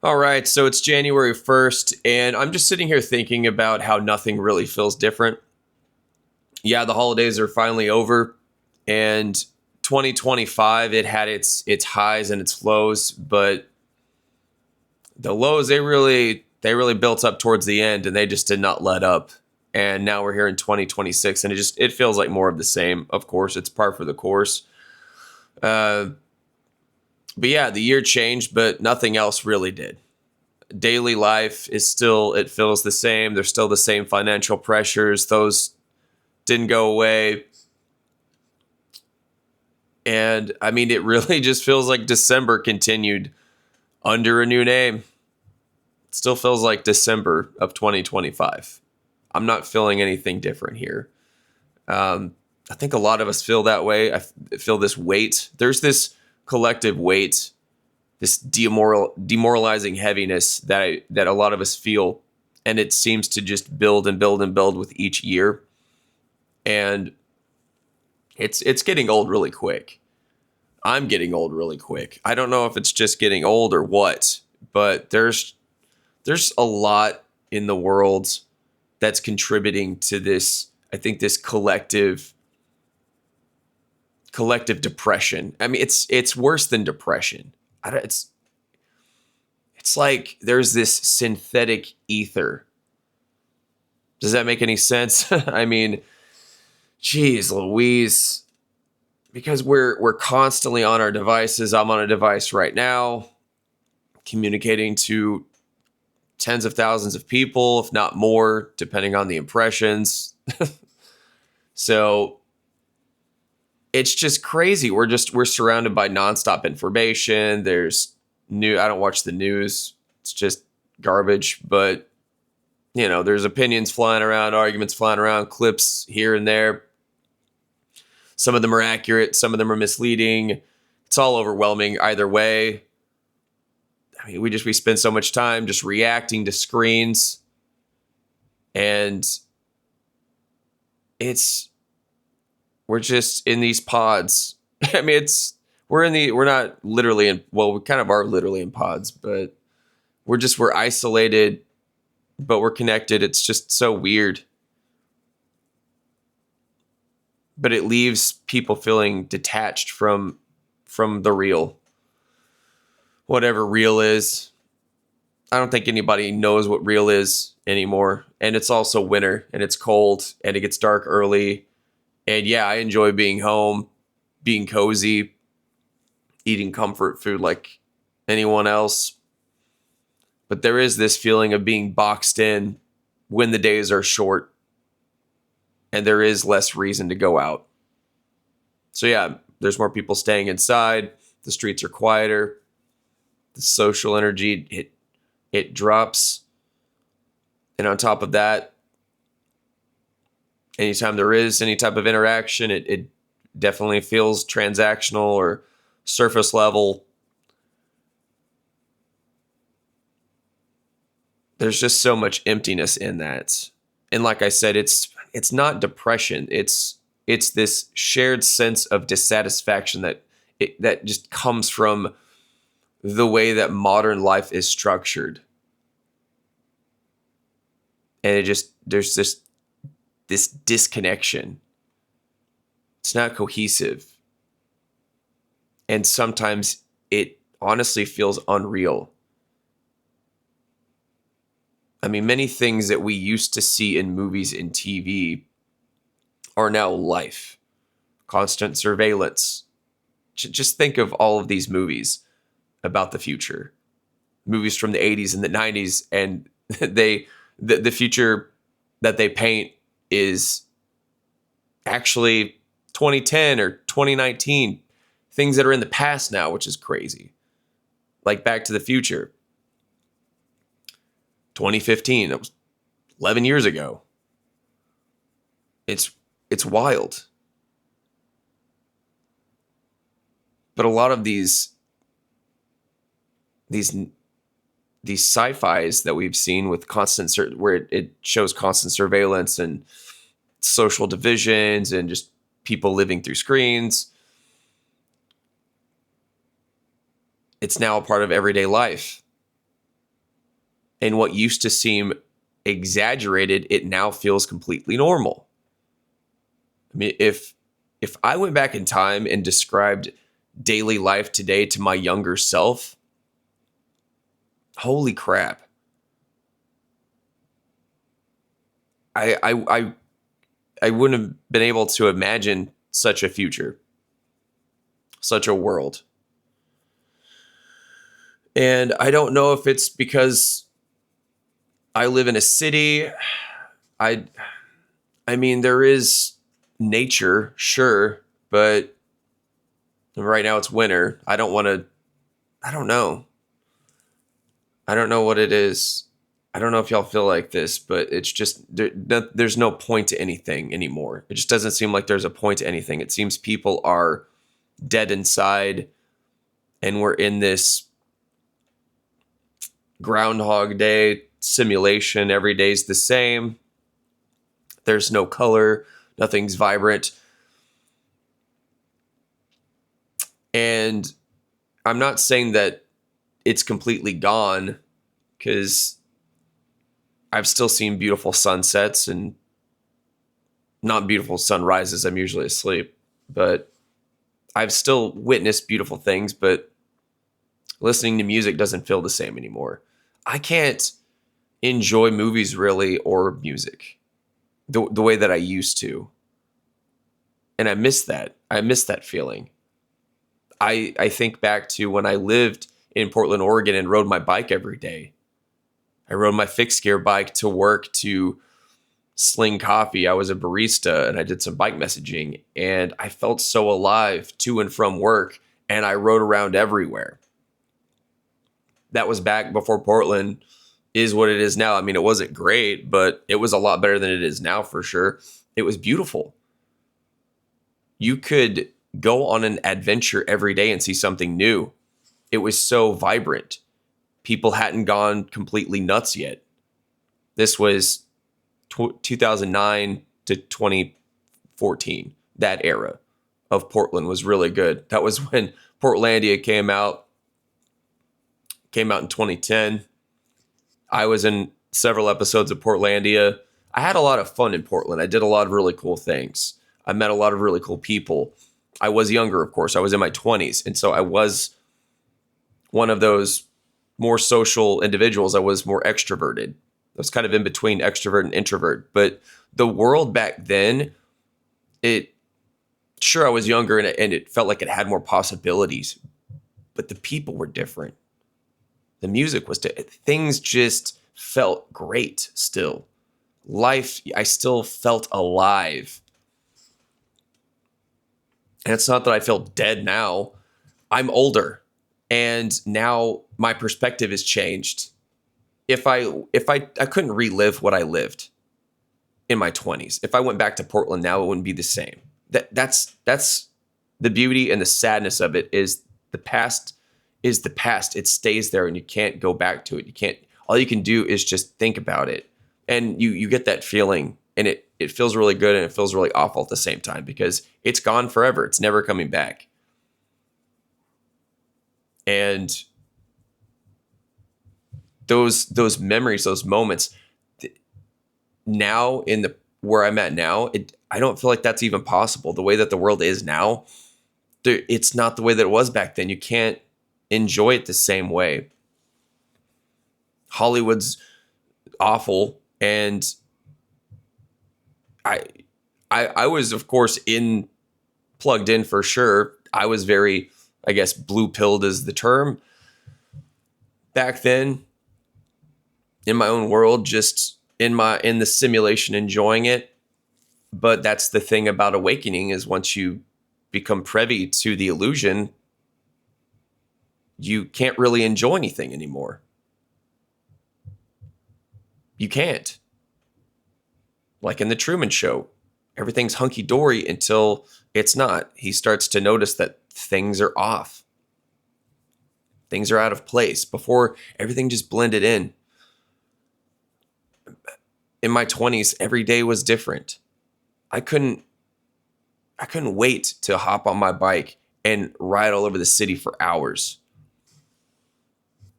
All right, so it's January 1st, and I'm just sitting here thinking about how nothing really feels different. Yeah, the holidays are finally over, and 2025 it had its highs and its lows, but the lows they really built up towards the end and they just did not let up. And now we're here in 2026 and it feels like more of the same. Of course, it's par for the course. Uh but yeah, the year changed, but nothing else really did. Daily life is still, it feels the same. There's still the same financial pressures. Those didn't go away. And I mean, it really just feels like December continued under a new name. It still feels like December of 2025. I'm not feeling anything different here. I think a lot of us feel that way. Feel this weight. There's this collective weight, this demoralizing heaviness that a lot of us feel, and it seems to just build and build and build with each year. And it's getting old really quick. I'm getting old really quick. I don't know if it's just getting old or what, but there's a lot in the world that's contributing to this. I think this collective depression. I mean, it's worse than depression. It's like there's this synthetic ether. Does that make any sense? I mean, geez, Louise, because we're constantly on our devices. I'm on a device right now, communicating to tens of thousands of people, if not more, depending on the impressions. So it's just crazy. We're surrounded by nonstop information. There's new. I don't watch the news. It's just garbage. But there's opinions flying around, arguments flying around, clips here and there. Some of them are accurate. Some of them are misleading. It's all overwhelming either way. I mean, we spend so much time just reacting to screens, and we're just in these pods. I mean, we're not literally in, well, we kind of are literally in pods, but we're isolated, but we're connected. It's just so weird. But it leaves people feeling detached from the real. Whatever real is. I don't think anybody knows what real is anymore. And it's also winter and it's cold and it gets dark early. And yeah, I enjoy being home, being cozy, eating comfort food like anyone else. But there is this feeling of being boxed in when the days are short and there is less reason to go out. So yeah, there's more people staying inside. The streets are quieter. The social energy, it drops. And on top of that, anytime there is any type of interaction, it definitely feels transactional or surface level. There's just so much emptiness in that. And like I said, it's not depression. It's this shared sense of dissatisfaction that just comes from the way that modern life is structured. And there's this disconnection. It's not cohesive. And sometimes it honestly feels unreal. I mean, many things that we used to see in movies and TV are now life. Constant surveillance. Just think of all of these movies about the future. Movies from the 80s and the 90s, and the future that they paint is actually 2010 or 2019, things that are in the past now, which is crazy. Like Back to the Future, 2015, that was 11 years ago. It's wild. But a lot of these sci-fis that we've seen with where it shows constant surveillance and social divisions and just people living through screens, it's now a part of everyday life. And what used to seem exaggerated, it now feels completely normal. I mean, if I went back in time and described daily life today to my younger self, holy crap. I wouldn't have been able to imagine such a future, such a world. And I don't know if it's because I live in a city. I I mean, there is nature, sure, but right now it's winter. I don't know. I don't know what it is. I don't know if y'all feel like this, but it's just there's no point to anything anymore. It just doesn't seem like there's a point to anything. It seems people are dead inside, and we're in this Groundhog Day simulation. Every day's the same. There's no color. Nothing's vibrant. And I'm not saying that it's completely gone, because I've still seen beautiful sunsets and not beautiful sunrises. I'm usually asleep, but I've still witnessed beautiful things, but listening to music doesn't feel the same anymore. I can't enjoy movies really, or music the way that I used to. And I miss that. I miss that feeling. I think back to when I lived in Portland, Oregon, and rode my bike every day. I rode my fixed gear bike to work, to sling coffee. I was a barista and I did some bike messaging, and I felt so alive to and from work, and I rode around everywhere. That was back before Portland is what it is now. I mean, it wasn't great, but it was a lot better than it is now for sure. It was beautiful. You could go on an adventure every day and see something new. It was so vibrant. People hadn't gone completely nuts yet. This was 2009 to 2014. That era of Portland was really good. That was when Portlandia came out in 2010. I was in several episodes of Portlandia. I had a lot of fun in Portland. I did a lot of really cool things. I met a lot of really cool people. I was younger, of course. I was in my 20s. And so I was one of those more social individuals. I was more extroverted. I was kind of in between extrovert and introvert. But the world back then, sure, I was younger, and it felt like it had more possibilities. But the people were different. The music was different. Things just felt great still. Life, I still felt alive. And it's not that I feel dead now. I'm older, and now my perspective has changed. If I couldn't relive what I lived in my 20s. If I went back to Portland now, it wouldn't be the same. That's the beauty and the sadness of it. Is the past is the past. It stays there, and you can't go back to it. You can't. All you can do is just think about it, and you get that feeling, and it feels really good, and it feels really awful at the same time, because it's gone forever. It's never coming back. And those memories, those moments, now in the where I'm at now, I don't feel like that's even possible. The way that the world is now, it's not the way that it was back then. You can't enjoy it the same way. Hollywood's awful, and I was, of course, plugged in for sure. I was very, I guess, blue pilled is the term back then, in my own world, just in the simulation, enjoying it. But that's the thing about awakening, is once you become privy to the illusion, you can't really enjoy anything anymore. You can't. Like in the Truman Show, everything's hunky-dory until it's not. He starts to notice that things are off. Things are out of place. Before, everything just blended in. In my 20s, every day was different. I couldn't wait to hop on my bike and ride all over the city for hours.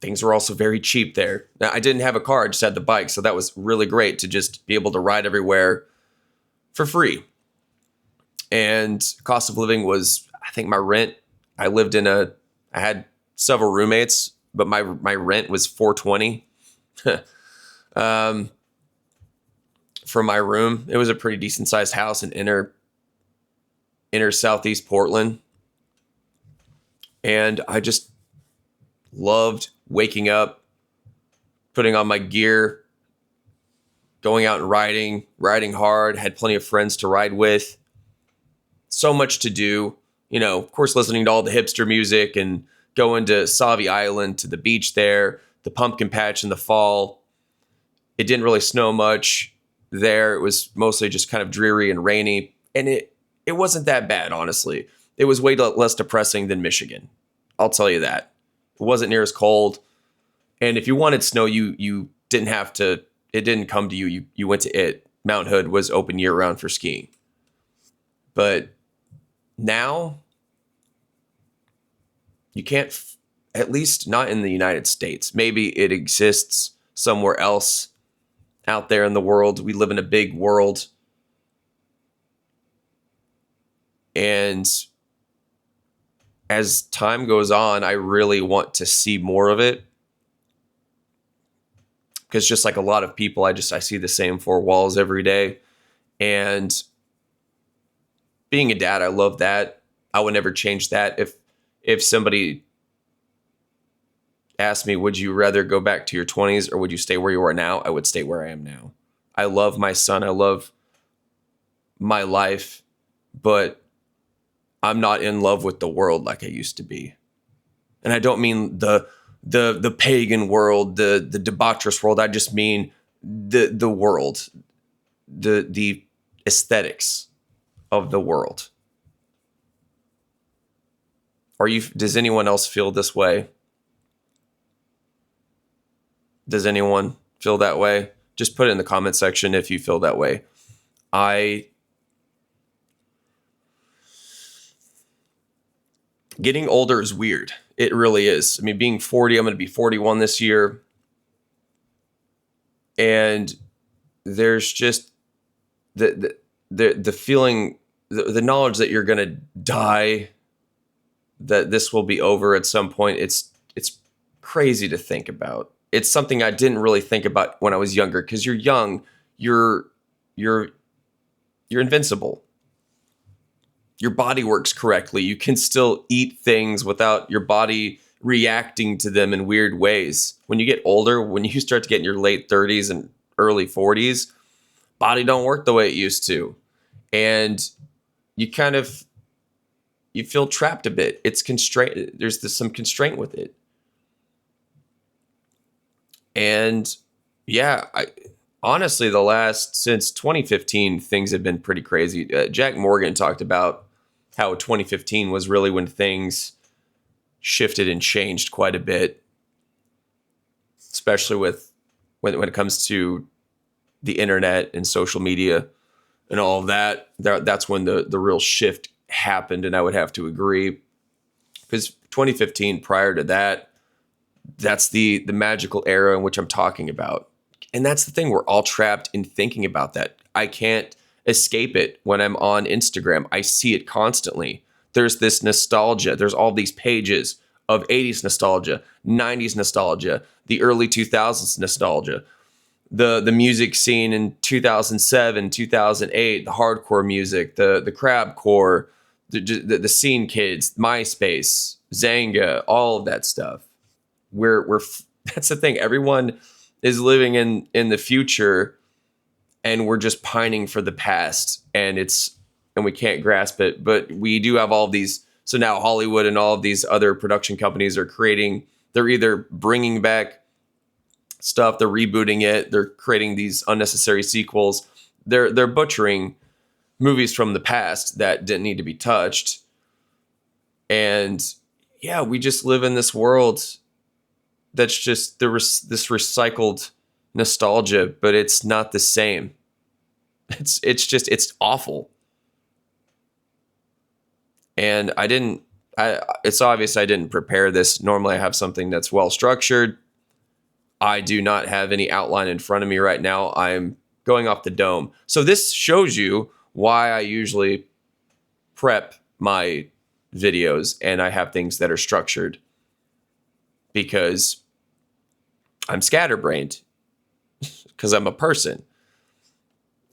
things were also very cheap there. Now, I didn't have a car, I just had the bike. So that was really great to just be able to ride everywhere for free. And cost of living was, I think my rent, I had several roommates, but my rent was $420 for my room. It was a pretty decent sized house in inner southeast Portland. And I just loved waking up, putting on my gear, going out and riding hard, had plenty of friends to ride with. So much to do, of course, listening to all the hipster music and going to Sauvie Island, to the beach there, the pumpkin patch in the fall. It didn't really snow much there. It was mostly just kind of dreary and rainy. And it wasn't that bad, honestly. It was way less depressing than Michigan. I'll tell you that. It wasn't near as cold. And if you wanted snow, you didn't have to, it didn't come to you. You went to it. Mount Hood was open year round for skiing. But now, you can't, at least not in the United States. Maybe it exists somewhere else out there in the world. We live in a big world. And as time goes on, I really want to see more of it. Because just like a lot of people, I see the same four walls every day. And being a dad, I love that. I would never change that. If somebody asked me, would you rather go back to your 20s or would you stay where you are now? I would stay where I am now. I love my son. I love my life, but I'm not in love with the world like I used to be. And I don't mean the pagan world, the debaucherous world. I just mean the world, the aesthetics of the world. Does anyone else feel this way? Does anyone feel that way? Just put it in the comment section if you feel that way. Getting older is weird. It really is. I mean, being 40, I'm going to be 41 this year. And there's just the feeling, the knowledge that you're going to die, that this will be over at some point. It's crazy to think about. It's something I didn't really think about when I was younger, because you're young, you're invincible. Your body works correctly. You can still eat things without your body reacting to them in weird ways. When you get older, when you start to get in your late 30s and early 40s, body don't work the way it used to. And you feel trapped a bit. It's constraint. There's some constraint with it. And yeah, honestly, since 2015, things have been pretty crazy. Jack Morgan talked about how 2015 was really when things shifted and changed quite a bit, especially when it comes to the internet and social media and all of that. That's when the real shift happened, and I would have to agree. Because 2015, prior to that, that's the magical era in which I'm talking about. And that's the thing, we're all trapped in thinking about that. I can't escape it when I'm on Instagram. I see it constantly. There's this nostalgia. There's all these pages of 80s nostalgia, 90s nostalgia, the early 2000s nostalgia, the music scene in 2007, 2008, the hardcore music, the crabcore, the scene kids, MySpace, Zanga, all of that stuff. That's the thing. Everyone is living in the future, and we're just pining for the past, and we can't grasp it. But we do have all of these. So now Hollywood and all of these other production companies they're either bringing back stuff, they're rebooting it, they're creating these unnecessary sequels. They're butchering movies from the past that didn't need to be touched. And yeah, we just live in this world that's just this recycled nostalgia, but it's not the same. It's awful. And I It's obvious I didn't prepare this. Normally I have something that's well structured. I do not have any outline in front of me right now. I'm going off the dome. So this shows you why I usually prep my videos and I have things that are structured, because I'm scatterbrained, because I'm a person.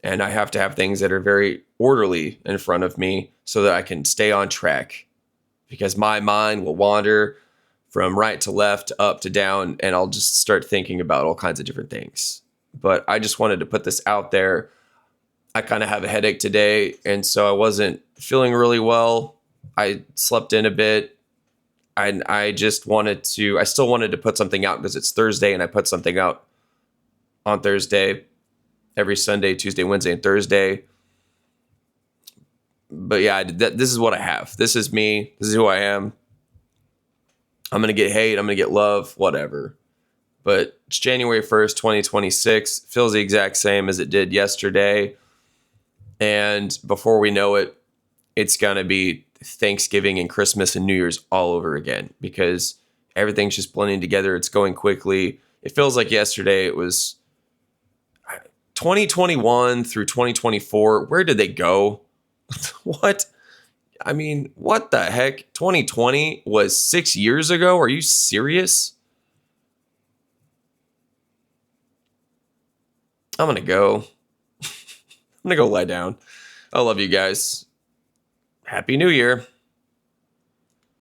And I have to have things that are very orderly in front of me so that I can stay on track, because my mind will wander from right to left, up to down, and I'll just start thinking about all kinds of different things. But I just wanted to put this out there. I kind of have a headache today, and so I wasn't feeling really well. I slept in a bit. I still wanted to put something out because it's Thursday, and I put something out on Thursday, every Sunday, Tuesday, Wednesday, and Thursday. But yeah, this is what I have. This is me. This is who I am. I'm going to get hate. I'm going to get love, whatever. But it's January 1st, 2026. Feels the exact same as it did yesterday. And before we know it, it's going to be Thanksgiving and Christmas and New Year's all over again, because everything's just blending together. It's going quickly. It feels like yesterday it was 2021 through 2024. Where did they go? What? I mean, what the heck? 2020 was 6 years ago? Are you serious? I'm going to go. I'm going to go lie down. I love you guys. Happy New Year.